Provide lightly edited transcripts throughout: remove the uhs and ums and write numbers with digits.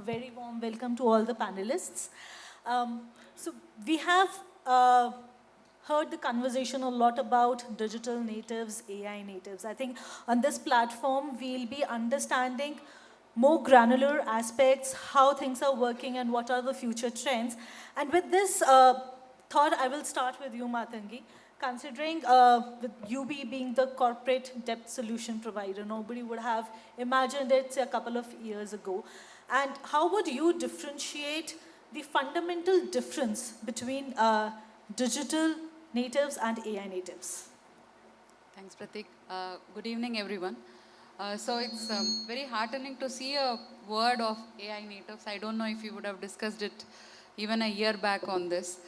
very warm welcome to all the panelists. So we have heard the conversation a lot about digital natives, AI natives. I think on this platform, we'll be understanding more granular aspects, how things are working and what are the future trends. And with this thought, I will start with you, Matangi. Considering with UB being the corporate debt solution provider, nobody would have imagined it say, a couple of years ago. And how would you differentiate the fundamental difference between digital natives and AI natives? Thanks, Pratik. Good evening, everyone. So it's very heartening to see a word of AI natives. I don't know if you would have discussed it even a year back on this.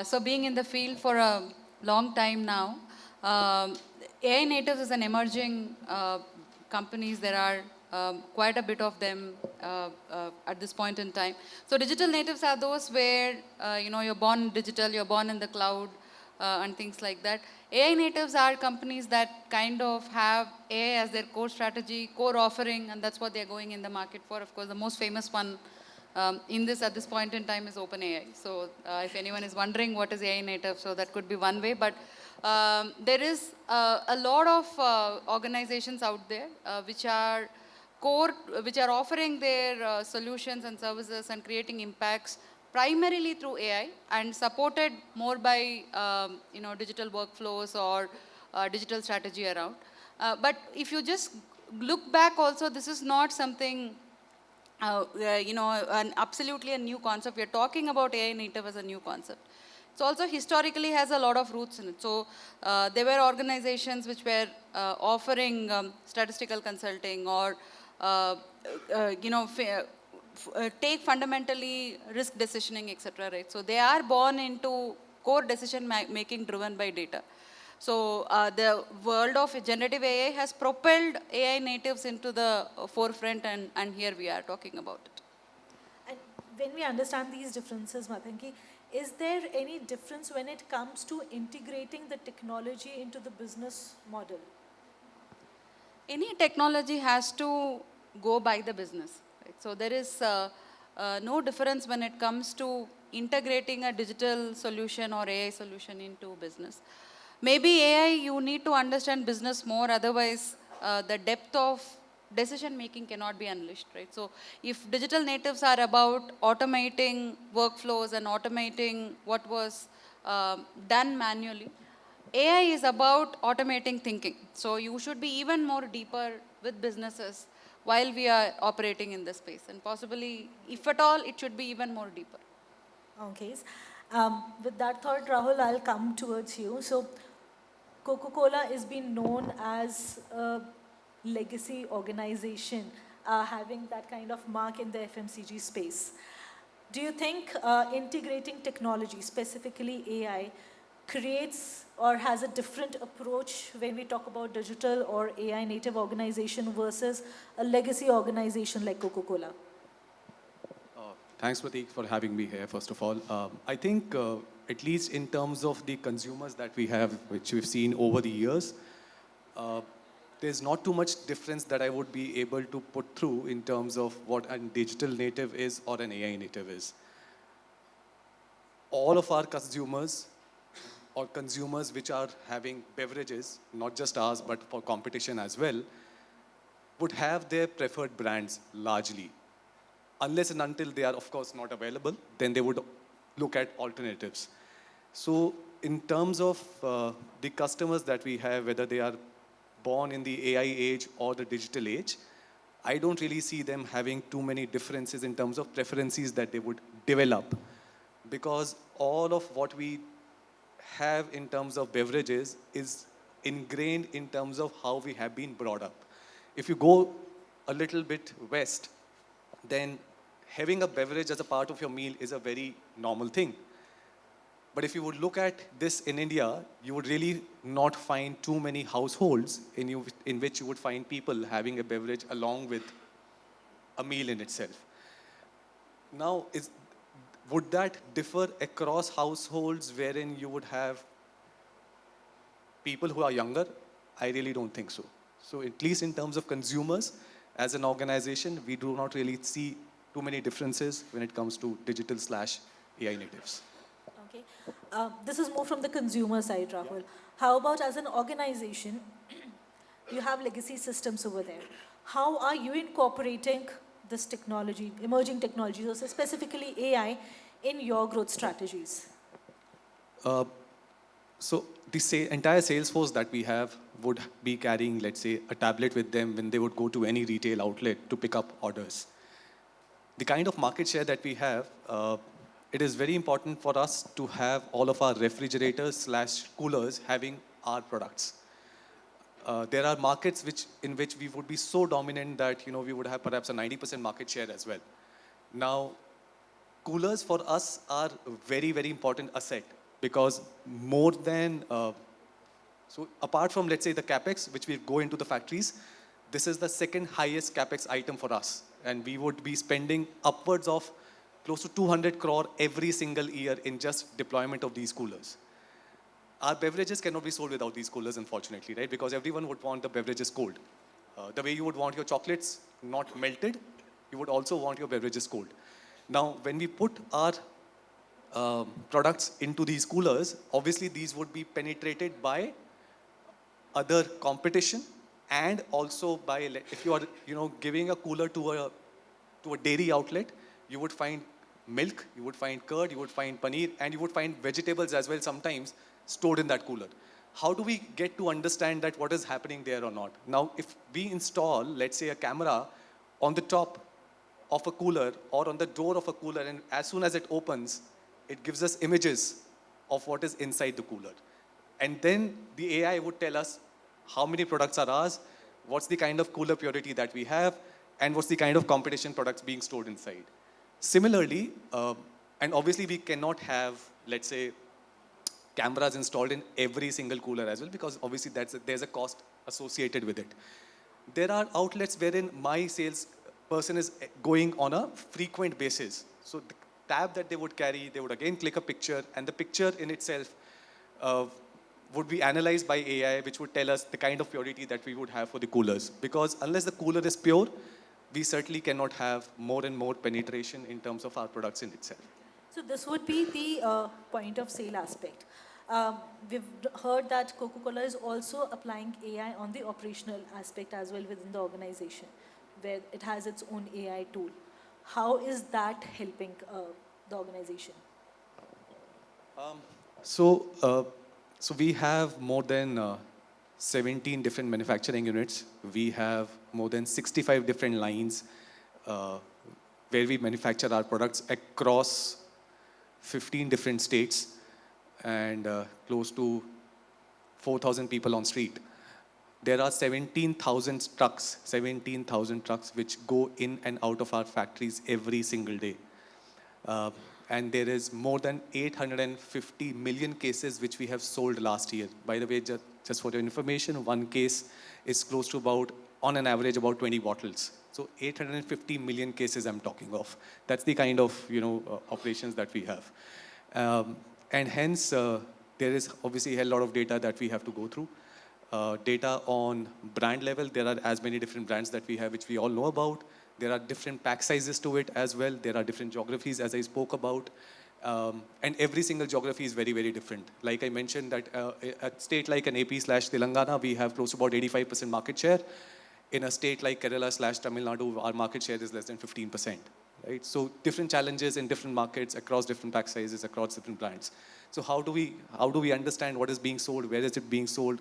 So being in the field for a long time now, AI natives is an emerging companies. There are quite a bit of them at this point in time. So digital natives are those where you're born digital, you're born in the cloud, and things like that. AI natives are companies that kind of have AI as their core strategy, core offering, and that's what they're going in the market for. Of course, the most famous one in this at this point in time is OpenAI. So if anyone is wondering what is AI native, so that could be one way. But there is a lot of organizations out there which are offering their solutions and services and creating impacts primarily through AI and supported more by digital workflows or digital strategy around. But if you just look back also, this is not something absolutely a new concept. We are talking about AI native as a new concept. It also historically has a lot of roots in it. So there were organizations which were offering statistical consulting or take fundamentally risk decisioning, etc. Right? So they are born into core decision making driven by data. So the world of generative AI has propelled AI natives into the forefront, and here we are talking about it. And when we understand these differences, Matangi, is there any difference when it comes to integrating the technology into the business model? Any technology has to go by the business. Right? So there is no difference when it comes to integrating a digital solution or AI solution into business. Maybe AI, you need to understand business more, otherwise the depth of decision making cannot be unleashed, right? So if digital natives are about automating workflows and automating what was done manually, AI is about automating thinking. So you should be even more deeper with businesses while we are operating in this space. And possibly, if at all, it should be even more deeper. Okay. With that thought, Rahul, I'll come towards you. So Coca-Cola is being known as a legacy organization, having that kind of mark in the FMCG space. Do you think integrating technology, specifically AI, creates or has a different approach when we talk about digital or AI native organization versus a legacy organization like Coca-Cola? Thanks, Pratik, for having me here, first of all. I think, at least in terms of the consumers that we have, which we've seen over the years, there's not too much difference that I would be able to put through in terms of what a digital native is or an AI native is. All of our consumers or consumers which are having beverages, not just ours, but for competition as well, would have their preferred brands largely. Unless and until they are, of course, not available, then they would look at alternatives. So in terms of the customers that we have, whether they are born in the AI age or the digital age, I don't really see them having too many differences in terms of preferences that they would develop. Because all of what we have in terms of beverages is ingrained in terms of how we have been brought up. If you go a little bit west, then having a beverage as a part of your meal is a very normal thing. But if you would look at this in India, you would really not find too many households in which you would find people having a beverage along with a meal in itself. Now, would that differ across households wherein you would have people who are younger? I really don't think so. So at least in terms of consumers, as an organization, we do not really see too many differences when it comes to digital slash AI natives. Okay. This is more from the consumer side, Rahul. How about as an organization, you have legacy systems over there. How are you incorporating this technology, emerging technologies, or specifically AI, in your growth strategies? Uh, so the entire sales force that we have would be carrying, let's say, a tablet with them when they would go to any retail outlet to pick up orders. The kind of market share that we have, it is very important for us to have all of our refrigerators slash coolers having our products. There are markets in which we would be so dominant that we would have perhaps a 90% market share as well. Now, coolers for us are a very, very important asset because more than, so apart from, let's say, the capex, which we go into the factories, this is the second highest capex item for us. And we would be spending upwards of close to 200 crore every single year in just deployment of these coolers. Our beverages cannot be sold without these coolers, unfortunately, right? Because everyone would want the beverages cold. The way you would want your chocolates not melted, you would also want your beverages cold. Now, when we put our products into these coolers, obviously these would be penetrated by other competition, and also by, if you are giving a cooler to a dairy outlet, you would find milk, you would find curd, you would find paneer, and you would find vegetables as well sometimes stored in that cooler. How do we get to understand that what is happening there or not? Now, if we install, let's say, a camera on the top of a cooler or on the door of a cooler, and as soon as it opens, it gives us images of what is inside the cooler. And then the AI would tell us how many products are ours, what's the kind of cooler purity that we have, and what's the kind of competition products being stored inside. Similarly, and obviously we cannot have, let's say, cameras installed in every single cooler as well, because obviously there's a cost associated with it. There are outlets wherein my sales person is going on a frequent basis. So the tab that they would carry, they would again click a picture, and the picture in itself would be analyzed by AI, which would tell us the kind of purity that we would have for the coolers. Because unless the cooler is pure, we certainly cannot have more and more penetration in terms of our products in itself. So this would be the point of sale aspect. We've heard that Coca-Cola is also applying AI on the operational aspect as well within the organization, where it has its own AI tool. How is that helping the organization? So we have more than 17 different manufacturing units. We have more than 65 different lines where we manufacture our products across 15 different states and close to 4,000 people on street. There are 17,000 trucks which go in and out of our factories every single day. And there is more than 850 million cases which we have sold last year. By the way, just for your information, one case is close to about, on an average, about 20 bottles. So 850 million cases I'm talking of. That's the kind of operations that we have. And hence, there is obviously a lot of data that we have to go through. Data on brand level, there are as many different brands that we have, which we all know about. There are different pack sizes to it as well. There are different geographies, as I spoke about. And every single geography is very, very different. Like I mentioned that a state like an AP/Telangana, we have close to about 85% market share. In a state like Kerala/Tamil Nadu, our market share is less than 15%. Right? So different challenges in different markets, across different pack sizes, across different brands. So how do we understand what is being sold? Where is it being sold?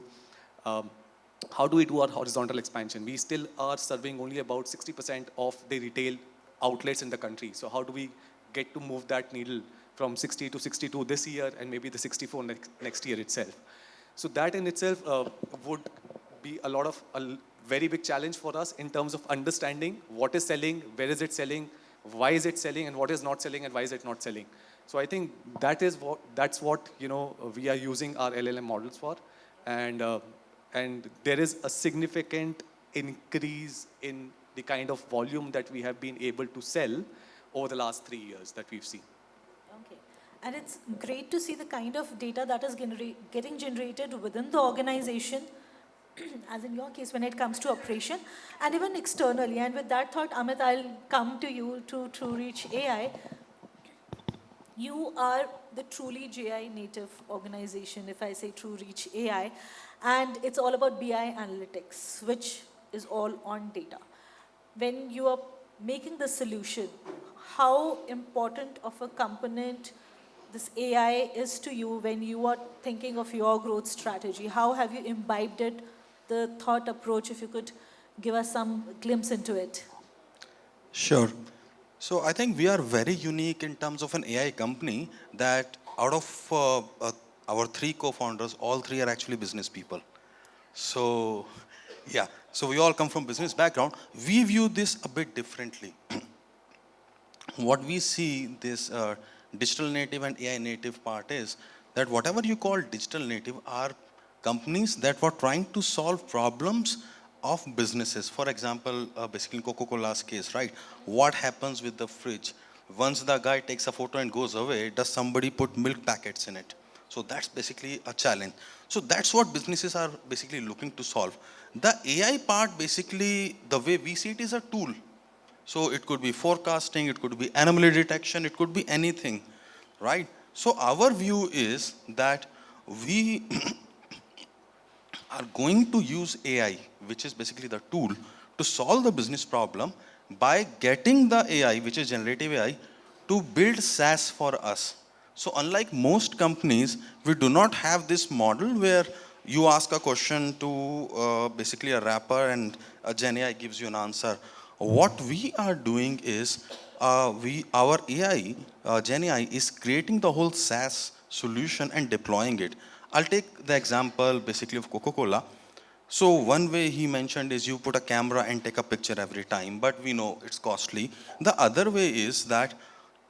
How do we do our horizontal expansion? We still are serving only about 60% of the retail outlets in the country. So how do we get to move that needle from 60 to 62 this year and maybe the 64 next year itself? So that in itself would be a very big challenge for us in terms of understanding what is selling, where is it selling, why is it selling, and what is not selling, and why is it not selling. So I think that's what we are using our LLM models for, and there is a significant increase in the kind of volume that we have been able to sell over the last 3 years that we've seen. Okay. And it's great to see the kind of data that is getting generated within the organization as in your case, when it comes to operation, and even externally. And with that thought, Amit, I'll come to you to TrueReach AI. You are the truly GI native organization, if I say TrueReach AI, and it's all about BI analytics, which is all on data. When you are making the solution, how important of a component this AI is to you when you are thinking of your growth strategy? How have you imbibed it, the thought approach, if you could give us some glimpse into it? Sure. So I think we are very unique in terms of an AI company that out of our three co-founders, all three are actually business people. So yeah, so we all come from business background. We view this a bit differently. What we see this digital native and AI native part is that whatever you call digital native are companies that were trying to solve problems of businesses. For example, basically Coca-Cola's case, right? What happens with the fridge? Once the guy takes a photo and goes away, does somebody put milk packets in it? So that's basically a challenge. So that's what businesses are basically looking to solve. The AI part, basically, the way we see it is a tool. So it could be forecasting, it could be anomaly detection, it could be anything, right? So our view is that we are going to use AI, which is basically the tool, to solve the business problem by getting the AI, which is generative AI, to build SaaS for us. So unlike most companies, we do not have this model where you ask a question to basically a wrapper and a Gen AI gives you an answer. What we are doing is our AI, Gen AI, is creating the whole SaaS solution and deploying it. I'll take the example basically of Coca-Cola. So one way he mentioned is you put a camera and take a picture every time, but we know it's costly. The other way is that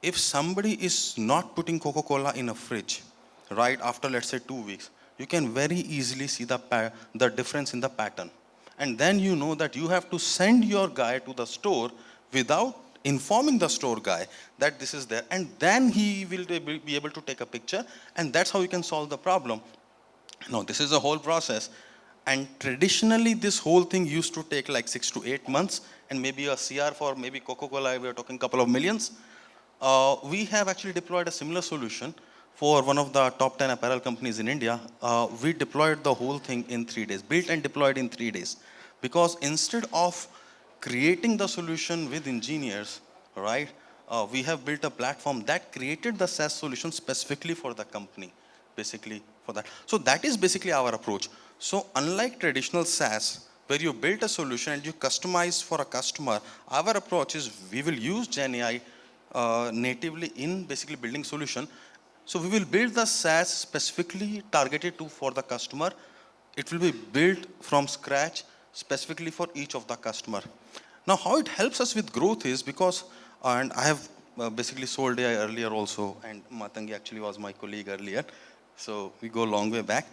if somebody is not putting Coca-Cola in a fridge, right, after let's say 2 weeks, you can very easily see the difference in the pattern. And then you know that you have to send your guy to the store without informing the store guy that this is there. And then he will be able to take a picture, and that's how you can solve the problem. No, this is a whole process. And traditionally, this whole thing used to take like 6 to 8 months, and maybe a CR for maybe Coca-Cola, we are talking a couple of millions. We have actually deployed a similar solution for one of the top 10 apparel companies in India. We deployed the whole thing in 3 days, built and deployed in 3 days. Because instead of creating the solution with engineers, right, we have built a platform that created the SaaS solution specifically for the company, basically for that. So that is basically our approach. So unlike traditional SaaS, where you build a solution and you customize for a customer, our approach is we will use Gen AI natively in basically building solution. So we will build the SaaS specifically targeted for the customer. It will be built from scratch specifically for each of the customer. Now, how it helps us with growth is because, and I have basically sold AI earlier also, and Matangi actually was my colleague earlier, so we go a long way back.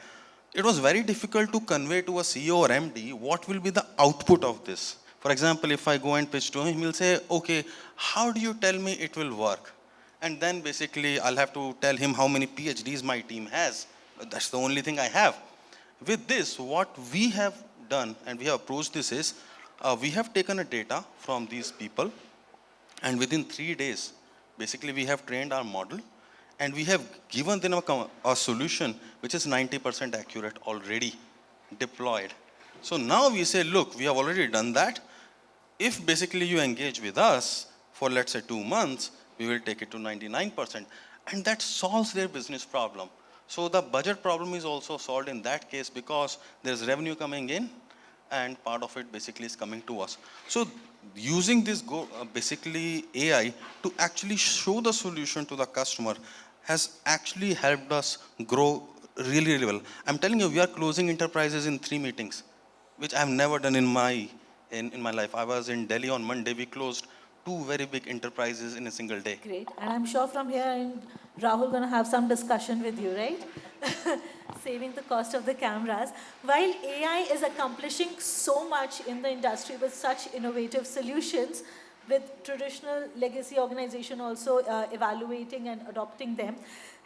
It was very difficult to convey to a CEO or MD what will be the output of this. For example, if I go and pitch to him, he'll say, okay, how do you tell me it will work? And then basically I'll have to tell him how many PhDs my team has. That's the only thing I have. With this, what we have done and we have approached this is, we have taken a data from these people, and within 3 days, basically we have trained our model, and we have given them a solution which is 90% accurate already deployed. So now we say, look, we have already done that. If basically you engage with us for let's say 2 months, we will take it to 99%. And that solves their business problem. So the budget problem is also solved in that case because there's revenue coming in and part of it basically is coming to us. So using this basically AI to actually show the solution to the customer has actually helped us grow really, really well. I'm telling you, we are closing enterprises in 3 meetings, which I've never done in my life. I was in Delhi on Monday. We closed 2 very big enterprises in a single day. Great. And I'm sure from here, and Rahul going to have some discussion with you, right? Saving the cost of the cameras. While AI is accomplishing so much in the industry with such innovative solutions, with traditional legacy organization also evaluating and adopting them,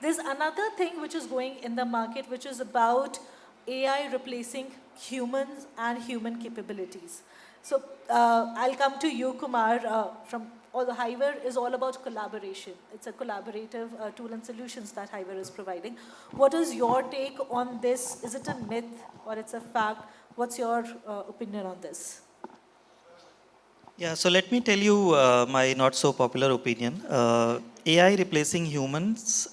there's another thing which is going in the market, which is about AI replacing humans and human capabilities. So I'll come to you, Kumar, from although Hiver is all about collaboration. It's a collaborative tool and solutions that Hiver is providing. What is your take on this? Is it a myth or it's a fact? What's your opinion on this? Yeah, so let me tell you my not so popular opinion. AI replacing humans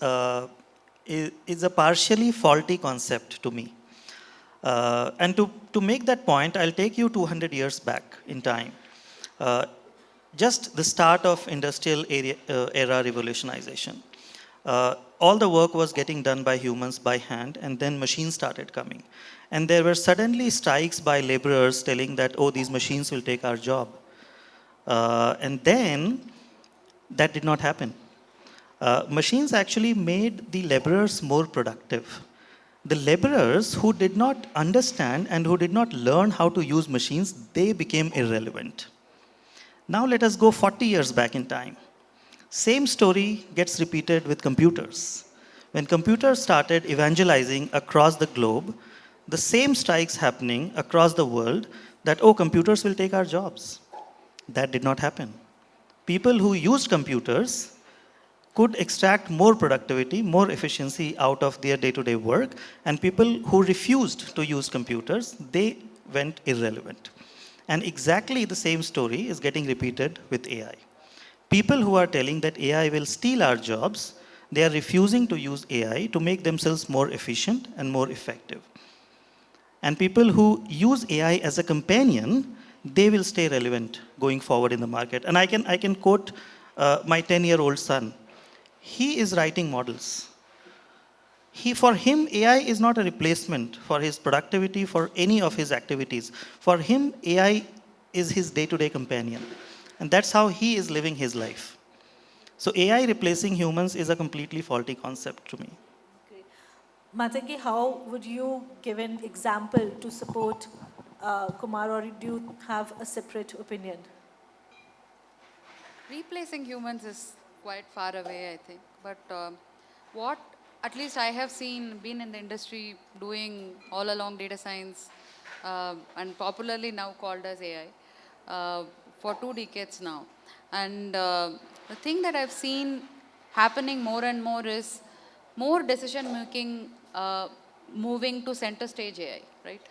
is a partially faulty concept to me. And to make that point, I'll take you 200 years back in time. Uh, just the start of era revolutionization. All the work was getting done by humans by hand, and then machines started coming. And there were suddenly strikes by laborers telling that, oh, these machines will take our job. And then that did not happen. Machines actually made the laborers more productive. The laborers who did not understand and who did not learn how to use machines, they became irrelevant. Now let us go 40 years back in time. Same story gets repeated with computers. When computers started evangelizing across the globe, the same strikes happening across the world that, oh, computers will take our jobs. That did not happen. People who used computers could extract more productivity, more efficiency out of their day-to-day work, and people who refused to use computers, they went irrelevant. And exactly the same story is getting repeated with AI. People who are telling that AI will steal our jobs, they are refusing to use AI to make themselves more efficient and more effective. And people who use AI as a companion, they will stay relevant going forward in the market. And I can quote my 10-year-old son. He is writing models. For him, AI is not a replacement for his productivity, for any of his activities. For him, AI is his day-to-day companion. And that's how he is living his life. So AI replacing humans is a completely faulty concept to me. Okay. Matangi, how would you give an example to support Kumar, or do you have a separate opinion? Replacing humans is quite far away, I think. But what at least I have seen, been in the industry doing all along data science, and popularly now called as AI, for 2 decades now. And the thing that I've seen happening more and more is more decision making moving to center stage AI, right?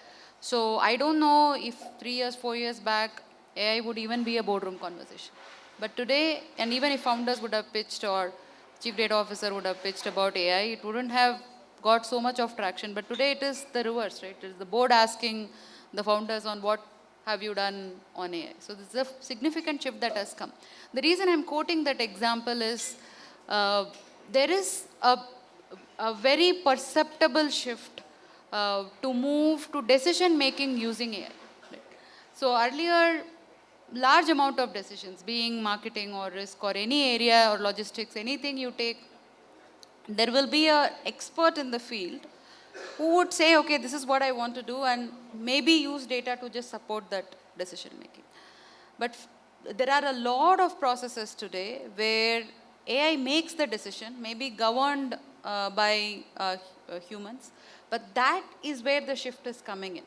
So I don't know if 3 years, 4 years back, AI would even be a boardroom conversation. But today, and even if founders would have pitched or chief data officer would have pitched about AI, it wouldn't have got so much of traction. But today it is the reverse, right? It is the board asking the founders on what have you done on AI. So this is a significant shift that has come. The reason I'm quoting that example is there is a very perceptible shift to move to decision making using AI. Right? So earlier, large amount of decisions, being marketing or risk or any area or logistics, anything you take, there will be an expert in the field who would say, okay, this is what I want to do, and maybe use data to just support that decision making. But there are a lot of processes today where AI makes the decision, maybe governed by humans, but that is where the shift is coming in.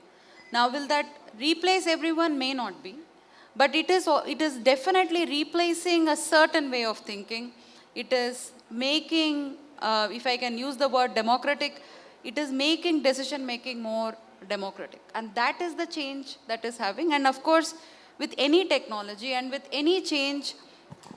Now, will that replace everyone? May not be. But it is definitely replacing a certain way of thinking. It is making, if I can use the word democratic, it is making decision making more democratic. And that is the change that is having. And of course, with any technology and with any change,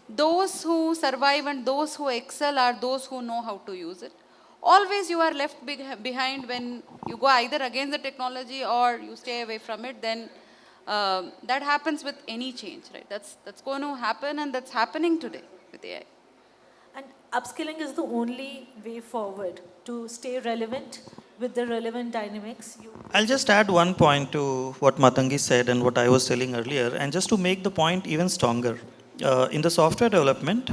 those who survive and those who excel are those who know how to use it. Always you are left behind when you go either against the technology or you stay away from it, then that happens with any change, right? That's going to happen, and that's happening today with AI. And upskilling is the only way forward to stay relevant with the relevant dynamics. I'll just add one point to what Matangi said and what I was telling earlier, and just to make the point even stronger. In the software development,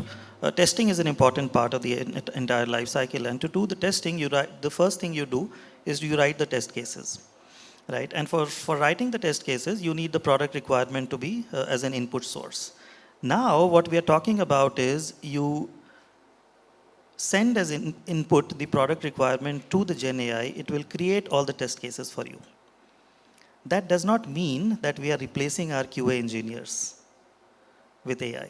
testing is an important part of the entire life cycle. And to do the testing, the first thing you do is you write the test cases, right? And for writing the test cases, you need the product requirement to be as an input source. Now, what we are talking about is you send as input the product requirement to the Gen AI, it will create all the test cases for you. That does not mean that we are replacing our QA engineers with AI.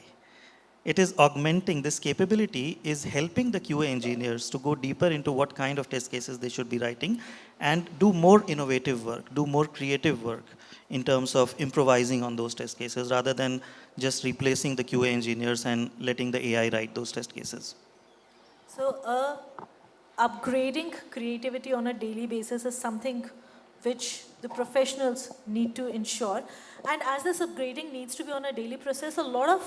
It is augmenting this capability, is helping the QA engineers to go deeper into what kind of test cases they should be writing and do more innovative work, do more creative work in terms of improvising on those test cases rather than just replacing the QA engineers and letting the AI write those test cases. So, upgrading creativity on a daily basis is something which the professionals need to ensure. And as this upgrading needs to be on a daily process, a lot of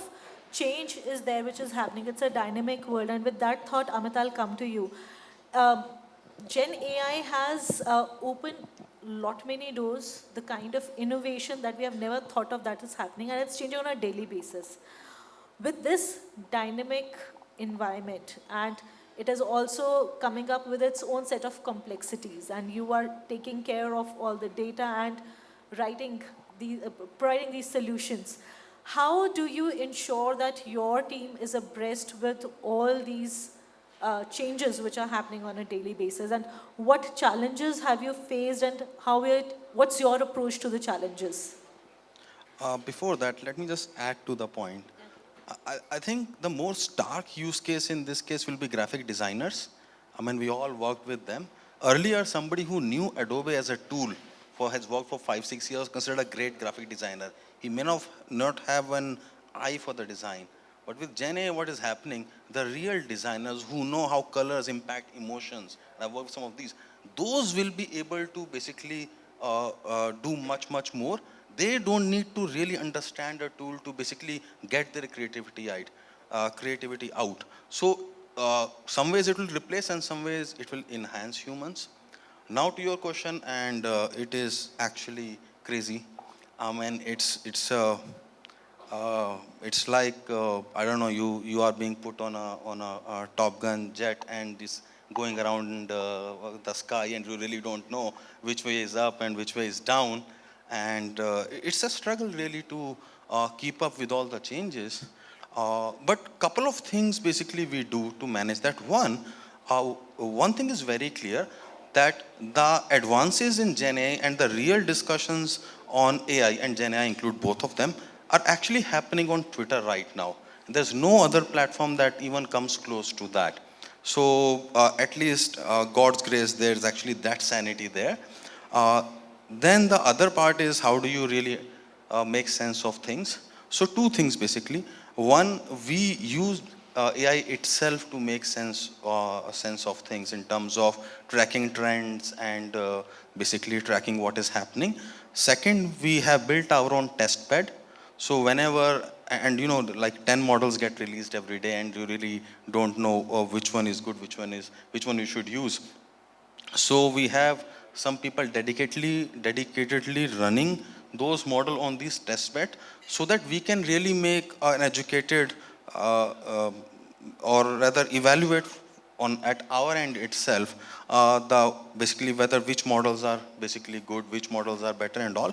change is there which is happening. It's a dynamic world. And with that thought, Amit, I'll come to you. Gen AI has opened lot many doors, the kind of innovation that we have never thought of that is happening, and it's changing on a daily basis. With this dynamic environment, and it is also coming up with its own set of complexities, and you are taking care of all the data and writing providing these solutions. How do you ensure that your team is abreast with all these changes which are happening on a daily basis, and what challenges have you faced, and what's your approach to the challenges? Before that, let me just add to the point. I think the most stark use case in this case will be graphic designers. I mean, we all worked with them. Earlier, somebody who knew Adobe as a tool has worked for 5-6 years, considered a great graphic designer. He may not have an eye for the design. But with Gen AI, what is happening, the real designers who know how colors impact emotions, and I've worked with some of these, those will be able to basically do much, much more. They don't need to really understand a tool to basically get their creativity out. So some ways it will replace and some ways it will enhance humans. Now to your question, and it is actually crazy. I mean, it's like I don't know, you are being put on a Top Gun jet and this going around the sky, and you really don't know which way is up and which way is down, and it's a struggle really to keep up with all the changes. But couple of things basically we do to manage that. One thing is very clear, that the advances in Gen AI and the real discussions on AI and Gen AI include both of them, are actually happening on Twitter right now. There's no other platform that even comes close to that. So at least God's grace, there's actually that sanity there. Then the other part is, how do you really make sense of things? So two things basically. One, we use AI itself to make sense of things in terms of tracking trends and basically tracking what is happening. Second, we have built our own test bed. So whenever, and you know, like 10 models get released every day, and you really don't know which one is good, which one you should use. So we have some people dedicatedly running those model on these test bed, so that we can really make an educated or rather evaluate at our end itself basically whether which models are basically good, which models are better and all.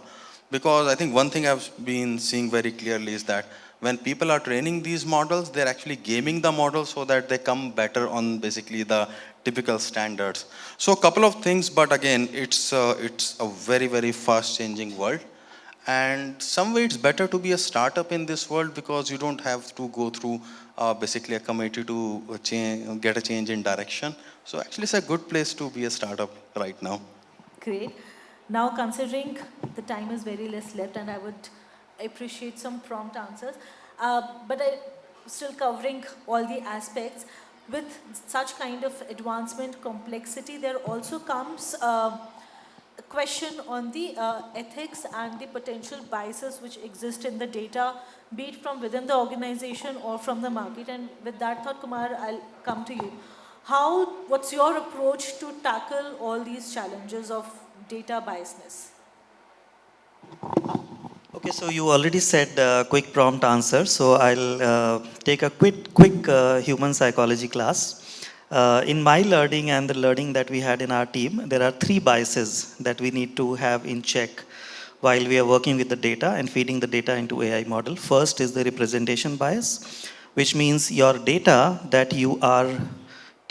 Because I think one thing I've been seeing very clearly is that when people are training these models, they're actually gaming the models so that they come better on basically the typical standards. So a couple of things, but again, it's a very, very fast changing world. And some way it's better to be a startup in this world, because you don't have to go through basically a committee to get a change in direction. So actually it's a good place to be a startup right now. Great. Now, considering the time is very less left, and I would appreciate some prompt answers, but still covering all the aspects, with such kind of advancement, complexity, there also comes a question on the ethics and the potential biases which exist in the data, be it from within the organization or from the market. And with that thought, Kumar, I'll come to you. What's your approach to tackle all these challenges of data biasness? Okay, so you already said quick prompt answer, so I'll take a quick human psychology class. In my learning and the learning that we had in our team, there are 3 biases that we need to have in check while we are working with the data and feeding the data into AI model. First is the representation bias, which means your data that you are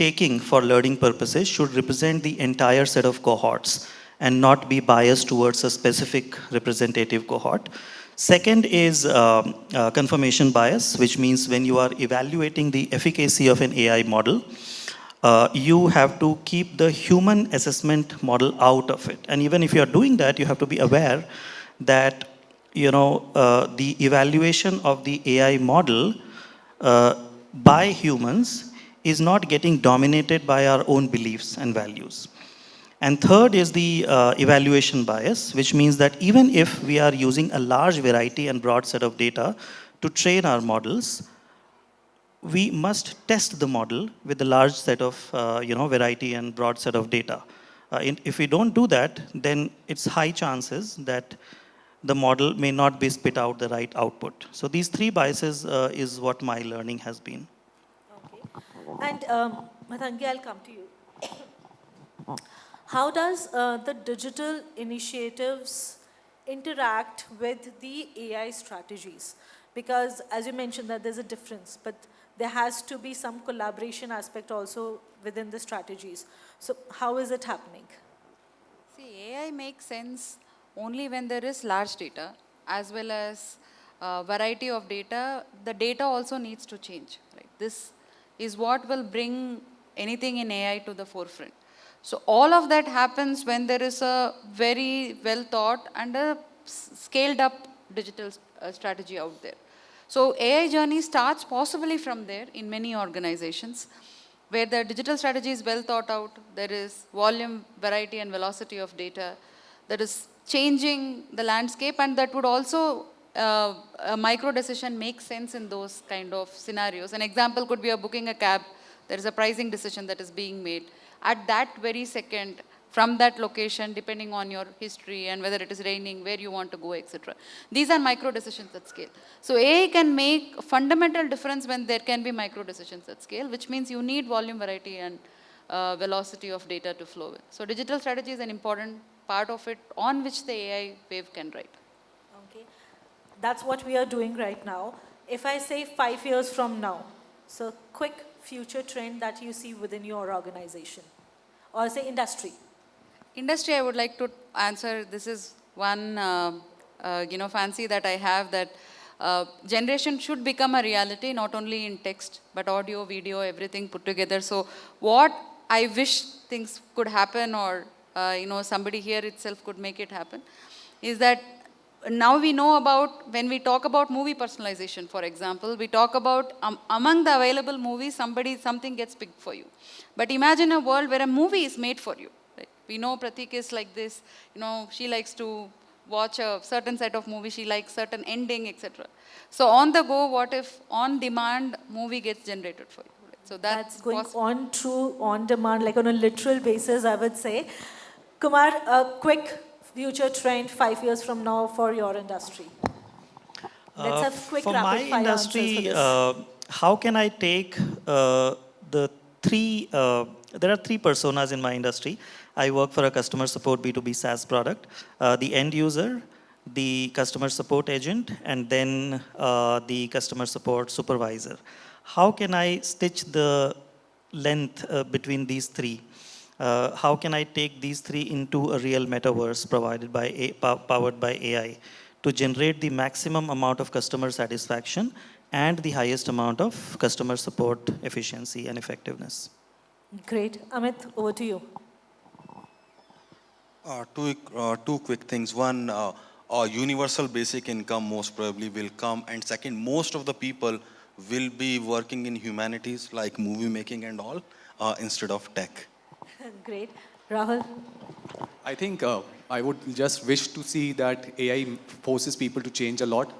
taking for learning purposes should represent the entire set of cohorts and not be biased towards a specific representative cohort. Second is confirmation bias, which means when you are evaluating the efficacy of an AI model, you have to keep the human assessment model out of it. And even if you are doing that, you have to be aware that the evaluation of the AI model by humans is not getting dominated by our own beliefs and values. And third is the evaluation bias, which means that even if we are using a large variety and broad set of data to train our models, we must test the model with a large set of variety and broad set of data. If we don't do that, then it's high chances that the model may not be spit out the right output. So these three biases is what my learning has been. Okay. And Matangi, I'll come to you. How does the digital initiatives interact with the AI strategies? Because as you mentioned that there's a difference, but there has to be some collaboration aspect also within the strategies. So how is it happening? See, AI makes sense only when there is large data as well as variety of data. The data also needs to change. Right? This is what will bring anything in AI to the forefront. So all of that happens when there is a very well thought and a scaled up digital strategy out there. So AI journey starts possibly from there in many organizations where the digital strategy is well thought out. There is volume, variety and velocity of data that is changing the landscape, and that would also a micro decision make sense in those kind of scenarios. An example could be a booking a cab. There is a pricing decision that is being made at that very second from that location, depending on your history and whether it is raining, where you want to go, etc. These are micro decisions at scale. So AI can make a fundamental difference when there can be micro decisions at scale, which means you need volume, variety and velocity of data to flow with. So digital strategy is an important part of it on which the AI wave can ride. Okay. That's what we are doing right now. If I say 5 years from now, so quick future trend that you see within your organization or say industry. Industry, I would like to answer. This is one, fancy that I have, that generation should become a reality, not only in text, but audio, video, everything put together. So what I wish things could happen, or, somebody here itself could make it happen, is that now we know about, when we talk about movie personalization, for example, we talk about among the available movies, something gets picked for you. But imagine a world where a movie is made for you. We know Pratik is like this, she likes to watch a certain set of movies, she likes certain ending, etc. So on the go, what if on demand movie gets generated for you? Right? So that's going on true, on demand, like on a literal basis, I would say. Kumar, a quick future trend 5 years from now for your industry. Let's have quick for rapid my fire industry, answers for this. how can I take the three, there are three personas in my industry. I work for a customer support B2B SaaS product, the end user, the customer support agent, and then the customer support supervisor. How can I stitch the length between these three? How can I take these three into a real metaverse powered by AI to generate the maximum amount of customer satisfaction and the highest amount of customer support efficiency and effectiveness? Great. Amit, over to you. Two quick things. One, universal basic income most probably will come. And second, most of the people will be working in humanities like movie making and all instead of tech. Great. Rahul? I think I would just wish to see that AI forces people to change a lot.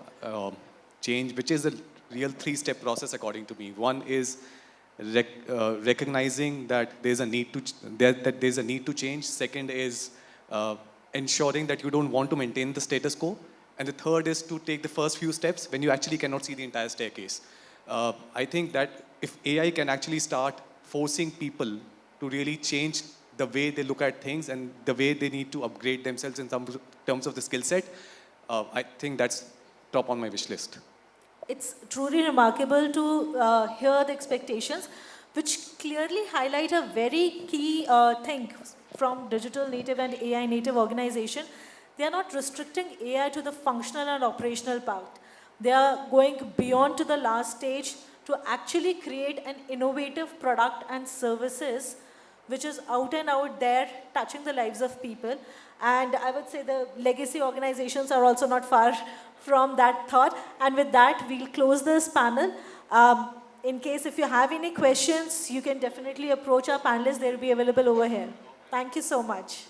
Change, which is a real three-step process according to me. One is recognizing that there's a need to change. Second is ensuring that you don't want to maintain the status quo. And the third is to take the first few steps when you actually cannot see the entire staircase. I think that if AI can actually start forcing people to really change the way they look at things and the way they need to upgrade themselves in some terms of the skill set, I think that's top on my wish list. It's truly remarkable to hear the expectations. which clearly highlight a very key thing from digital native and AI native organization. They are not restricting AI to the functional and operational part. They are going beyond to the last stage to actually create an innovative product and services which is out and out there touching the lives of people. And I would say the legacy organizations are also not far from that thought. And with that, we'll close this panel. In case if you have any questions, you can definitely approach our panelists. They'll be available over here. Thank you so much.